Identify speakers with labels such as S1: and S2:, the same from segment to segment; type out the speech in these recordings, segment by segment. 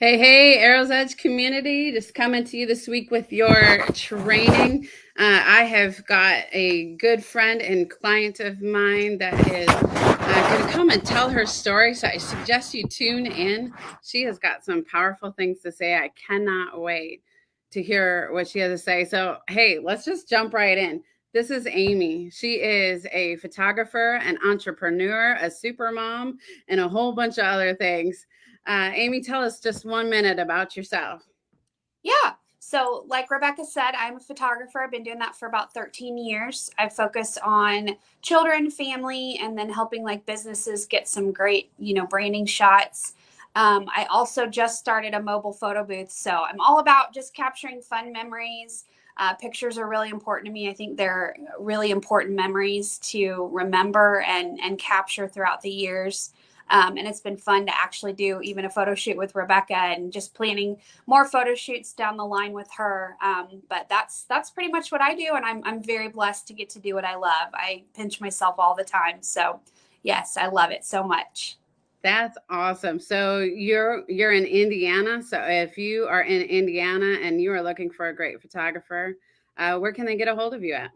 S1: Hey, Arrow's Edge community, just coming to you this week with your training. I have got a good friend and client of mine that is going to come and tell her story. So I suggest you tune in. She has got some powerful things to say. I cannot wait to hear what she has to say. So, hey, let's just jump right in. This is Amy. She is a photographer, an entrepreneur, a super mom, and a whole bunch of other things. Amy, tell us just 1 minute about yourself.
S2: Yeah. So, like Rebecca said, I'm a photographer. I've been doing that for about 13 years. I focus on children, family, and then helping like businesses get some great, branding shots. I also just started a mobile photo booth. So, I'm all about just capturing fun memories. Pictures are really important to me. I think they're really important memories to remember and capture throughout the years. And it's been fun to actually do even a photo shoot with Rebecca and just planning more photo shoots down the line with her. But that's pretty much what I do, and I'm very blessed to get to do what I love. I pinch myself all the time, so yes, I love it so much.
S1: That's awesome. So you're in Indiana. So if you are in Indiana and you are looking for a great photographer, where can they get a hold of you at?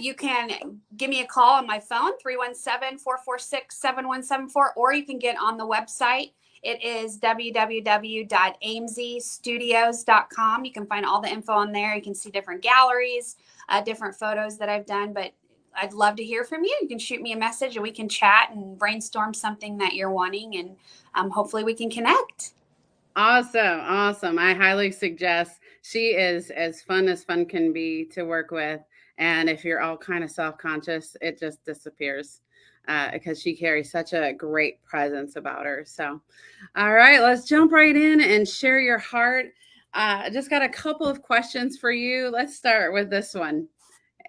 S2: You can give me a call on my phone 317-446-7174, or you can get on the website. It is www.amesstudios.com. You can find all the info on there. You can see different galleries, different photos that I've done, but I'd love to hear from you. You can shoot me a message and we can chat and brainstorm something that you're wanting, and hopefully we can connect.
S1: Awesome. I highly suggest. She is as fun can be to work with. And if you're all kind of self conscious, it just disappears because she carries such a great presence about her. So, all right, let's jump right in and share your heart. I just got a couple of questions for you. Let's start with this one.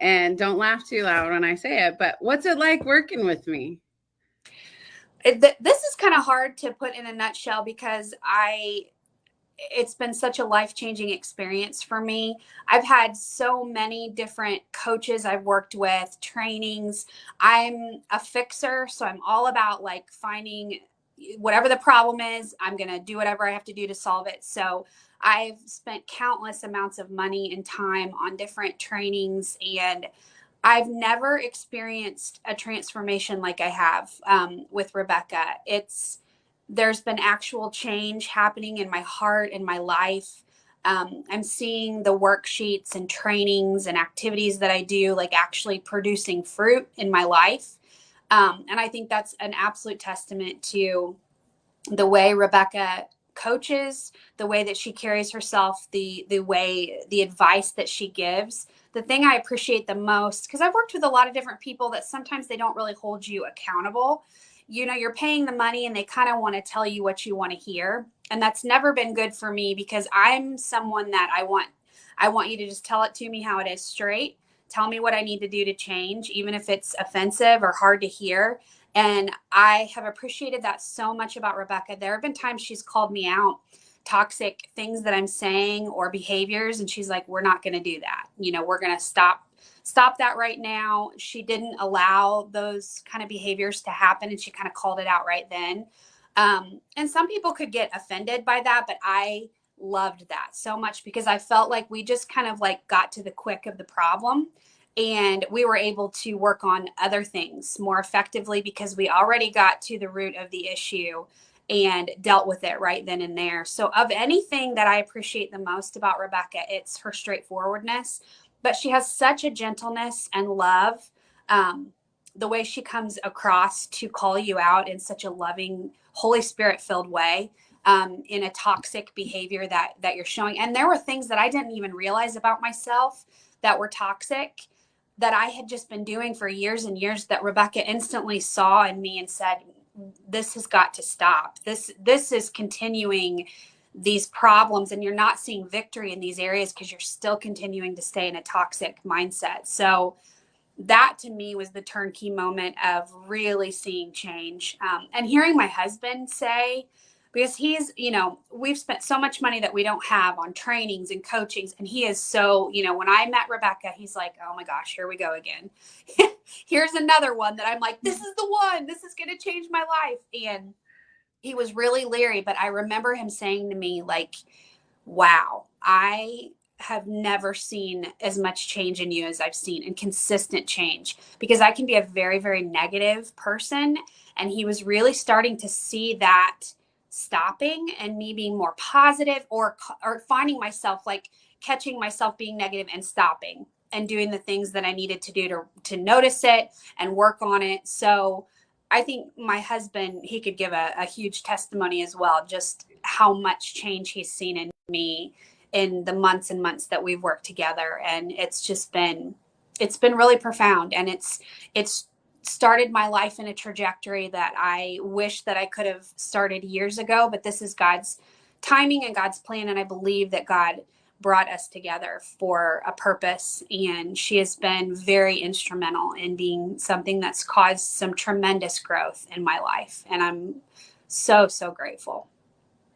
S1: And don't laugh too loud when I say it, but what's it like working with me?
S2: This is kind of hard to put in a nutshell because it's been such a life-changing experience for me. I've had so many different coaches I've worked with, trainings. I'm a fixer, so I'm all about like finding whatever the problem is, I'm going to do whatever I have to do to solve it. So I've spent countless amounts of money and time on different trainings, and I've never experienced a transformation like I have with Rebecca. There's been actual change happening in my heart and my life. I'm seeing the worksheets and trainings and activities that I do, like actually producing fruit in my life. And I think that's an absolute testament to the way Rebecca coaches, the way that she carries herself, the advice that she gives. The thing I appreciate the most, because I've worked with a lot of different people that sometimes they don't really hold you accountable. You're paying the money and they kind of want to tell you what you want to hear. And that's never been good for me because I'm someone that I want you to just tell it to me how it is straight. Tell me what I need to do to change, even if it's offensive or hard to hear. And I have appreciated that so much about Rebecca. There have been times she's called me out, toxic things that I'm saying or behaviors, and she's like, "We're not going to do that. We're going to stop that right now." She didn't allow those kind of behaviors to happen, and she kind of called it out right then. And some people could get offended by that, but I loved that so much because I felt like we just kind of like got to the quick of the problem, and we were able to work on other things more effectively because we already got to the root of the issue and dealt with it right then and there. So, of anything that I appreciate the most about Rebecca, it's her straightforwardness, but she has such a gentleness and love. Um, the way she comes across to call you out in such a loving, Holy Spirit filled way. In a toxic behavior that you're showing, and there were things that I didn't even realize about myself that were toxic, that I had just been doing for years and years, that Rebecca instantly saw in me and said, "This has got to stop. This is continuing these problems, and you're not seeing victory in these areas because you're still continuing to stay in a toxic mindset." So that to me was the turnkey moment of really seeing change, and hearing my husband say, because we've spent so much money that we don't have on trainings and coachings, and he is so, when I met Rebecca, he's like, "Oh my gosh, here we go again." Here's another one that I'm like, "This is the one, this is going to change my life." And he was really leery, but I remember him saying to me, like, wow, I have never seen as much change in you as I've seen, and consistent change, because I can be a very, very negative person. And he was really starting to see that stopping and me being more positive, or finding myself like catching myself being negative and stopping and doing the things that I needed to do to notice it and work on it. So I think my husband, he could give a huge testimony as well, just how much change he's seen in me in the months and months that we've worked together. And it's been really profound. And it's started my life in a trajectory that I wish that I could have started years ago, but this is God's timing and God's plan. And I believe that God brought us together for a purpose. And she has been very instrumental in being something that's caused some tremendous growth in my life. And I'm so, so grateful.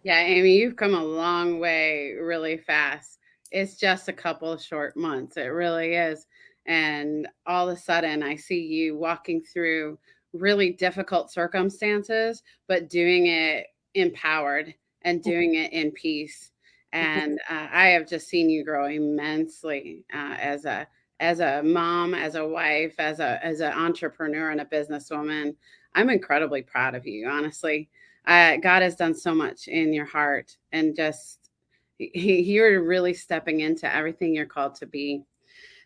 S1: Yeah, Amy, you've come a long way really fast. It's just a couple of short months. It really is. And all of a sudden, I see you walking through really difficult circumstances, but doing it empowered and doing it in peace. And I have just seen you grow immensely as a mom, as a wife, as an entrepreneur and a businesswoman. I'm incredibly proud of you, honestly. God has done so much in your heart, and just you're really stepping into everything you're called to be.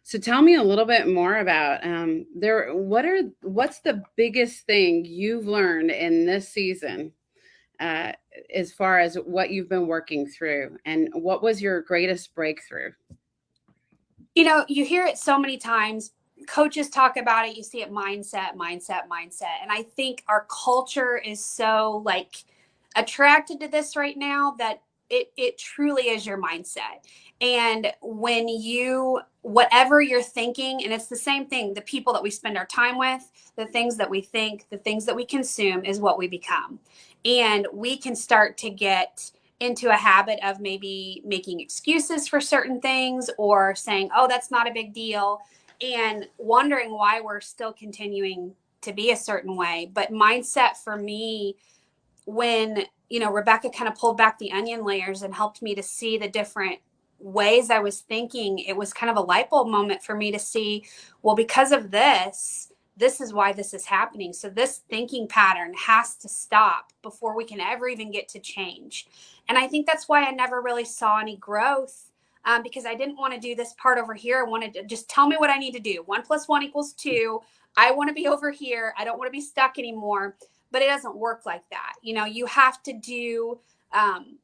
S1: So tell me a little bit more about there. What's the biggest thing you've learned in this season, uh, as far as what you've been working through, and what was your greatest breakthrough?
S2: You know, you hear it so many times. Coaches talk about it. You see it, mindset, mindset, mindset. And I think our culture is so like attracted to this right now that it truly is your mindset. And when you, whatever you're thinking, and it's the same thing, the people that we spend our time with, the things that we think, the things that we consume is what we become. And we can start to get into a habit of maybe making excuses for certain things, or saying, oh, that's not a big deal, and wondering why we're still continuing to be a certain way. But mindset for me, when, you know, Rebecca kind of pulled back the onion layers and helped me to see the different ways I was thinking, it was kind of a light bulb moment for me to see, well, because of this is why this is happening. So this thinking pattern has to stop before we can ever even get to change. And I think that's why I never really saw any growth, because I didn't want to do this part over here. I wanted to just tell me what I need to do. 1 + 1 = 2. I want to be over here. I don't want to be stuck anymore. But it doesn't work like that. You know, you have to do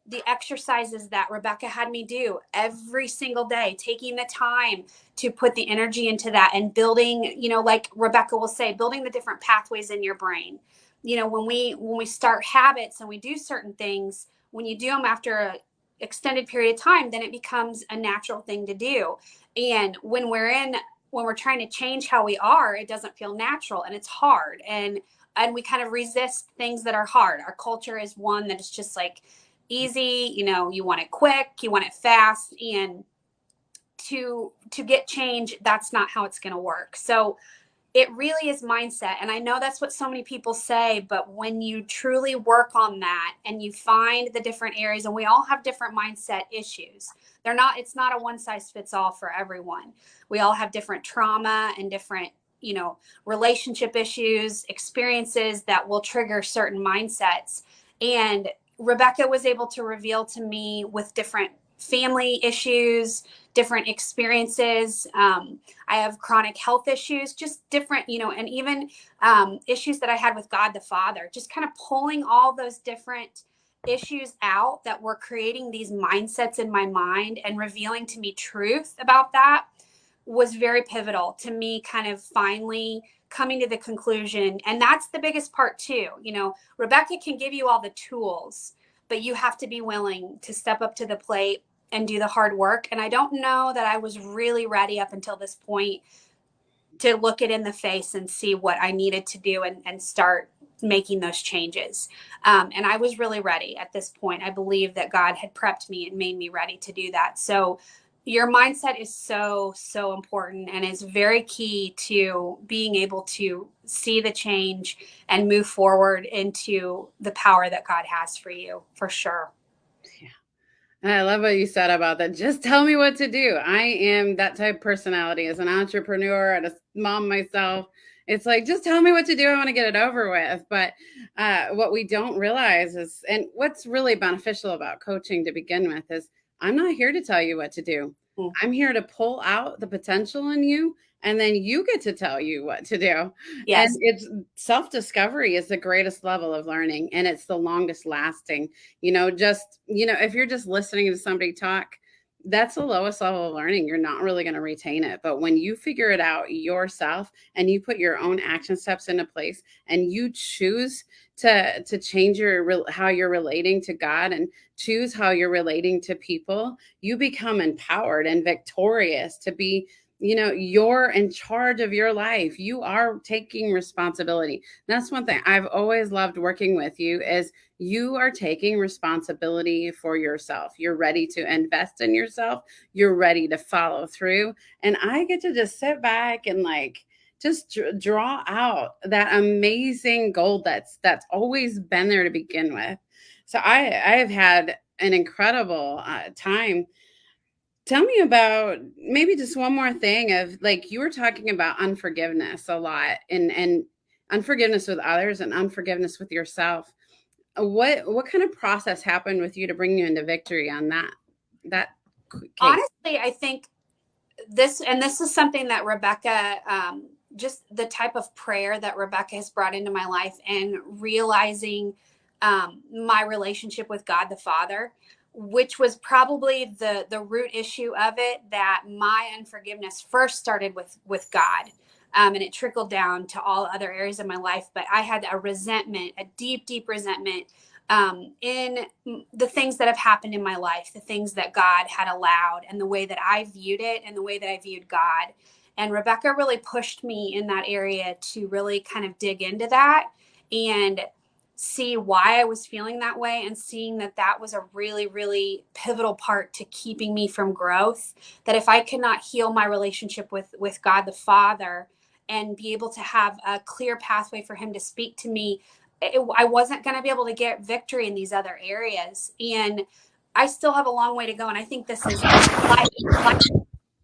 S2: the exercises that Rebecca had me do every single day, taking the time to put the energy into that, and building, you know, like Rebecca will say, building the different pathways in your brain. You know, when we start habits and we do certain things, when you do them after a extended period of time, then it becomes a natural thing to do. And when we're trying to change how we are, it doesn't feel natural, and it's hard, and we kind of resist things that are hard. Our culture is one that is just like easy, you know, you want it quick, you want it fast, and to get change, that's not how it's going to work. So it really is mindset. And I know that's what so many people say, but when you truly work on that and you find the different areas, and we all have different mindset issues. It's not a one size fits all for everyone. We all have different trauma and different, you know, relationship issues, experiences that will trigger certain mindsets. And Rebecca was able to reveal to me with different family issues, different experiences. I have chronic health issues, just different, you know, and even issues that I had with God the Father, just kind of pulling all those different issues out that were creating these mindsets in my mind and revealing to me truth about that was very pivotal to me kind of finally coming to the conclusion. And that's the biggest part too. You know, Rebecca can give you all the tools, but you have to be willing to step up to the plate and do the hard work. And I don't know that I was really ready up until this point to look it in the face and see what I needed to do, and start making those changes. And I was really ready at this point. I believe that God had prepped me and made me ready to do that. So Your mindset is so, so important and is very key to being able to see the change and move forward into the power that God has for you, for sure.
S1: Yeah. And I love what you said about that. Just tell me what to do. I am that type of personality as an entrepreneur and a mom myself. It's like, just tell me what to do. I want to get it over with. But what we don't realize is, and what's really beneficial about coaching to begin with is, I'm not here to tell you what to do.
S2: Mm.
S1: I'm here to pull out the potential in you, and then you get to tell you what to do. And
S2: Yes.
S1: it's self discovery is the greatest level of learning, and it's the longest lasting. If you're just listening to somebody talk, that's the lowest level of learning. You're not really going to retain it. But when you figure it out yourself and you put your own action steps into place and you choose to change how you're relating to God and choose how you're relating to people, you become empowered and victorious to be, you're in charge of your life. You are taking responsibility. That's one thing I've always loved working with you is you are taking responsibility for yourself. You're ready to invest in yourself. You're ready to follow through. And I get to just sit back and just draw out that amazing gold that's always been there to begin with. So I have had an incredible time. Tell me about maybe just one more thing of like you were talking about unforgiveness a lot and unforgiveness with others and unforgiveness with yourself. What kind of process happened with you to bring you into victory on that case?
S2: Honestly, I think this is something that Rebecca, just the type of prayer that Rebecca has brought into my life and realizing my relationship with God the Father, which was probably the root issue of it, that my unforgiveness first started with God. And it trickled down to all other areas of my life. But I had a resentment, a deep, deep resentment in the things that have happened in my life, the things that God had allowed, and the way that I viewed it and the way that I viewed God. And Rebecca really pushed me in that area to really kind of dig into that and see why I was feeling that way, and seeing that that was a really, really pivotal part to keeping me from growth. That if I could not heal my relationship with God the Father and be able to have a clear pathway for him to speak to me, I wasn't going to be able to get victory in these other areas. And I still have a long way to go. And I think this is life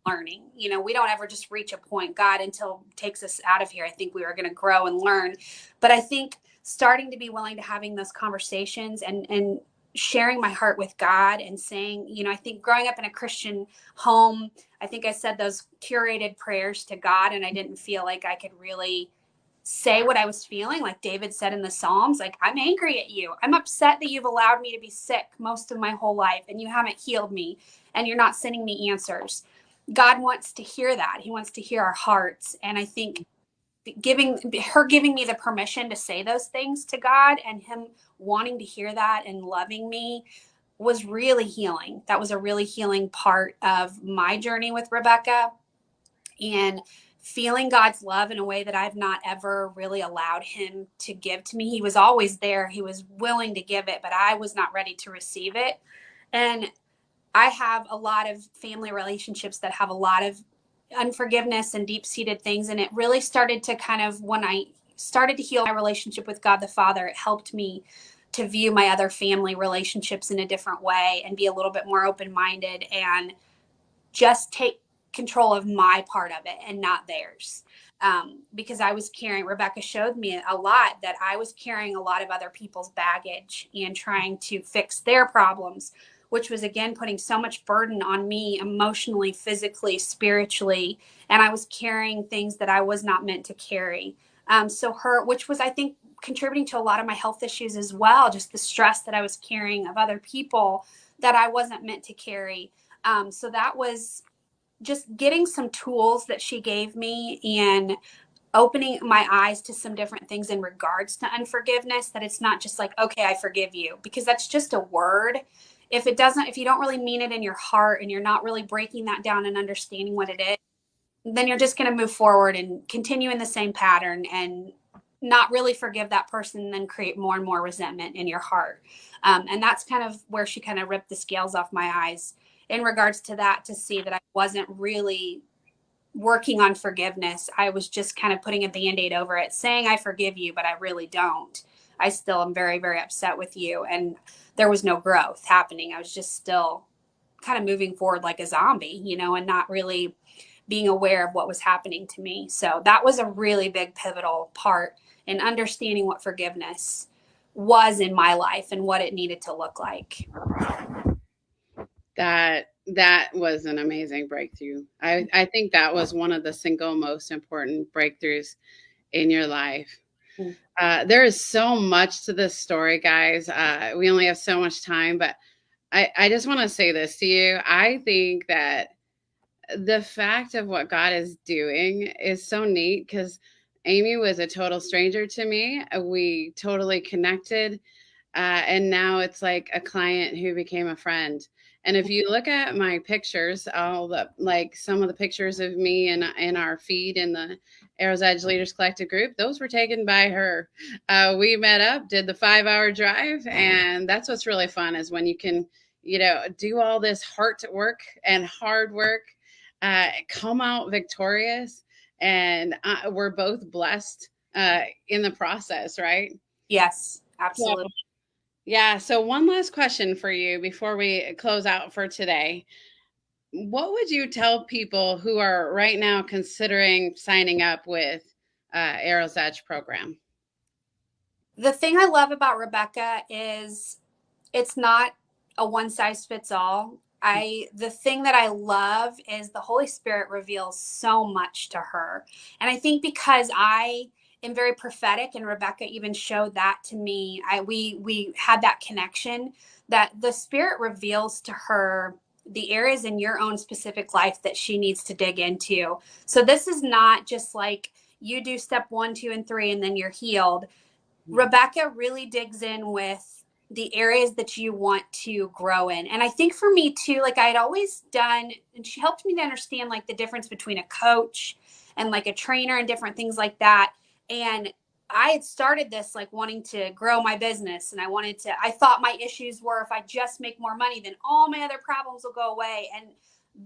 S2: learning. We don't ever just reach a point. God until takes us out of here, I think we are going to grow and learn. But I think starting to be willing to having those conversations and sharing my heart with God and saying, I think growing up in a Christian home, I think I said those curated prayers to God, and I didn't feel like I could really say what I was feeling. Like David said in the Psalms, like, I'm angry at you. I'm upset that you've allowed me to be sick most of my whole life and you haven't healed me and you're not sending me answers. God wants to hear that. He wants to hear our hearts. And I think giving me the permission to say those things to God and him wanting to hear that and loving me was really healing. That was a really healing part of my journey with Rebecca, and feeling God's love in a way that I've not ever really allowed him to give to me. He was always there. He was willing to give it, but I was not ready to receive it. And I have a lot of family relationships that have a lot of unforgiveness and deep-seated things. And it really started to kind of, when I started to heal my relationship with God the Father, it helped me to view my other family relationships in a different way and be a little bit more open-minded and just take control of my part of it and not theirs. Because I was carrying, Rebecca showed me a lot that I was carrying a lot of other people's baggage and trying to fix their problems, which was again putting so much burden on me emotionally, physically, spiritually. And I was carrying things that I was not meant to carry. Which was, I think, contributing to a lot of my health issues as well, just the stress that I was carrying of other people that I wasn't meant to carry. So that was just getting some tools that she gave me and opening my eyes to some different things in regards to unforgiveness, that it's not just like, okay, I forgive you, because that's just a word. If you don't really mean it in your heart and you're not really breaking that down and understanding what it is, then you're just going to move forward and continue in the same pattern and not really forgive that person, and then create more and more resentment in your heart. And that's kind of where she kind of ripped the scales off my eyes in regards to that, to see that I wasn't really working on forgiveness. I was just kind of putting a band-aid over it, saying I forgive you, but I really don't. I still am very, very upset with you. And there was no growth happening. I was just still kind of moving forward like a zombie, and not really being aware of what was happening to me. So that was a really big pivotal part in understanding what forgiveness was in my life and what it needed to look like.
S1: That was an amazing breakthrough. I think that was one of the single most important breakthroughs in your life. There is so much to this story, guys. We only have so much time, but I just want to say this to you. I think that the fact of what God is doing is so neat because Amy was a total stranger to me. We totally connected. And now it's like a client who became a friend. And if you look at my pictures, all the like some of the pictures of me in our feed in the Arrows Edge Leaders Collective group, those were taken by her. We met up, did the 5 hour drive, and that's what's really fun is when you can, do all this heart work and hard work, come out victorious, and we're both blessed in the process, right?
S2: Yes,
S1: So,
S2: absolutely.
S1: yeah. So, one last question for you before we close out for today. What would you tell people who are right now considering signing up with Arrow's Edge program?
S2: The thing I love about Rebecca is it's not a one size fits all. The thing that I love is the Holy Spirit reveals so much to her. And I think because I am very prophetic and Rebecca even showed that to me, we had that connection that the Spirit reveals to her the areas in your own specific life that she needs to dig into. So this is not just like you do step 1, 2, and 3 and then you're healed. Rebecca really digs in with the areas that you want to grow in. And I think for me too, like I had always done, and she helped me to understand like the difference between a coach and like a trainer and different things like that. And I had started this like wanting to grow my business and I thought my issues were if I just make more money, then all my other problems will go away. And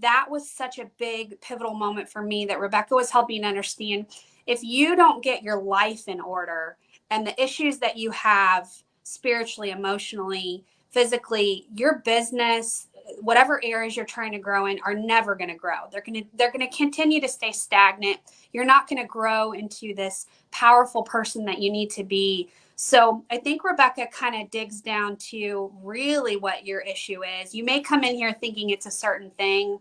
S2: that was such a big pivotal moment for me that Rebecca was helping to understand if you don't get your life in order, and the issues that you have spiritually, emotionally, physically, your business, whatever areas you're trying to grow in are never going to grow. They're going to continue to stay stagnant. You're not going to grow into this powerful person that you need to be. So I think Rebecca kind of digs down to really what your issue is. You may come in here thinking it's a certain thing,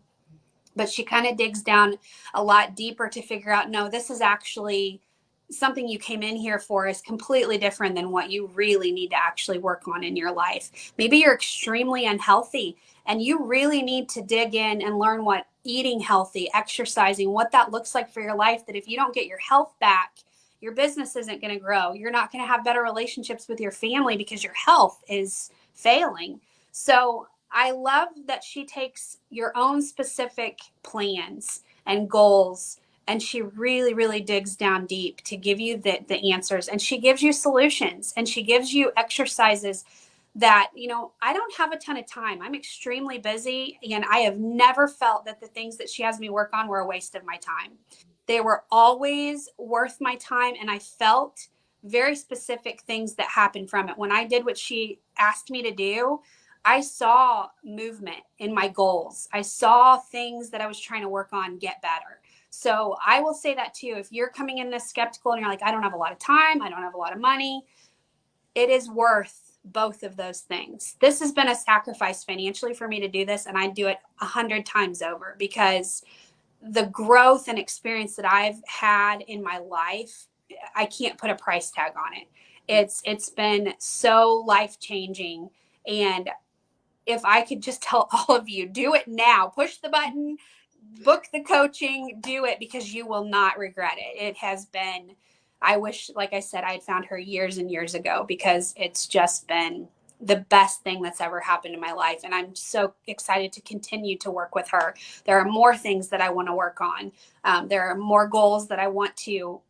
S2: but she kind of digs down a lot deeper to figure out, no, this is actually something you came in here for is completely different than what you really need to actually work on in your life. Maybe you're extremely unhealthy and you really need to dig in and learn what eating healthy, exercising, what that looks like for your life, that if you don't get your health back, your business isn't going to grow. You're not going to have better relationships with your family because your health is failing. So I love that she takes your own specific plans and goals and she really, really digs down deep to give you the answers. And she gives you solutions and she gives you exercises that, I don't have a ton of time. I'm extremely busy and I have never felt that the things that she has me work on were a waste of my time. They were always worth my time and I felt very specific things that happened from it. When I did what she asked me to do, I saw movement in my goals. I saw things that I was trying to work on get better. So I will say that too. If you're coming in this skeptical and you're like, I don't have a lot of time, I don't have a lot of money, it is worth both of those things. This has been a sacrifice financially for me to do this, and I'd do it 100 times over because the growth and experience that I've had in my life, I can't put a price tag on it. It's been so life-changing. And if I could just tell all of you, do it now, push the button, book the coaching, do it because you will not regret it. It has been, I wish, like I said, I had found her years and years ago because it's just been the best thing that's ever happened in my life. And I'm so excited to continue to work with her. There are more things that I want to work on. There are more goals that I want to,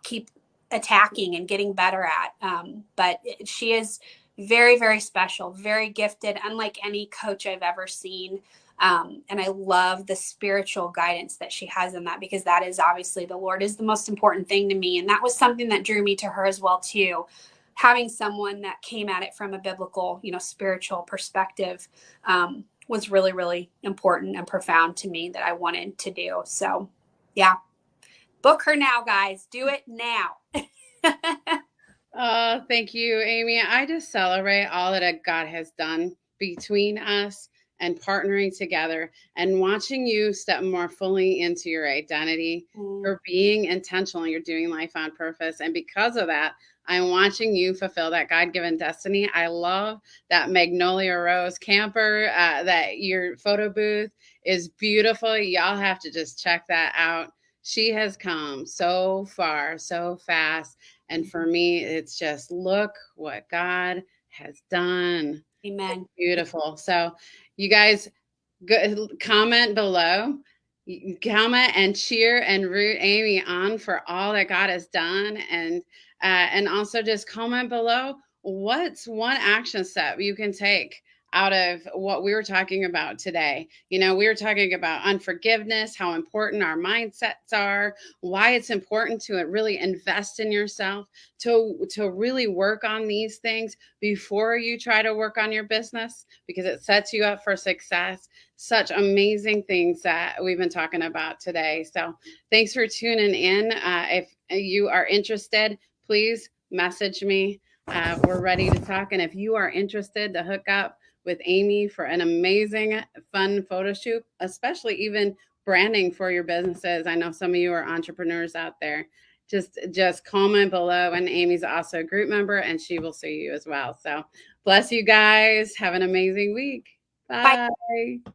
S2: keep attacking and getting better at. But she is very, very special, very gifted, unlike any coach I've ever seen. And I love the spiritual guidance that she has in that, because that is obviously, the Lord is the most important thing to me. And that was something that drew me to her as well too. Having someone that came at it from a biblical, spiritual perspective, was really, really important and profound to me, that I wanted to do. So yeah, book her now, guys. Do it now.
S1: Oh, thank you, Amy. I just celebrate all that God has done between us and partnering together and watching you step more fully into your identity for being intentional. You're doing life on purpose. And because of that, I'm watching you fulfill that God given destiny. I love that Magnolia Rose camper, that your photo booth is beautiful. Y'all have to just check that out. She has come so far, so fast. And for me, it's just look what God has done.
S2: Amen.
S1: Beautiful. So, you guys, comment below. Comment and cheer and root Amy on for all that God has done, and also just comment below what's one action step you can take out of what we were talking about today. We were talking about unforgiveness, how important our mindsets are, why it's important to really invest in yourself, to really work on these things before you try to work on your business, because it sets you up for success. Such amazing things that we've been talking about today. So thanks for tuning in. If you are interested, please message me. We're ready to talk. And if you are interested to hook up with Amy for an amazing, fun photo shoot, especially even branding for your businesses, I know some of you are entrepreneurs out there. Just comment below, and Amy's also a group member, and she will see you as well. So bless you guys. Have an amazing week.
S2: Bye.
S1: Bye.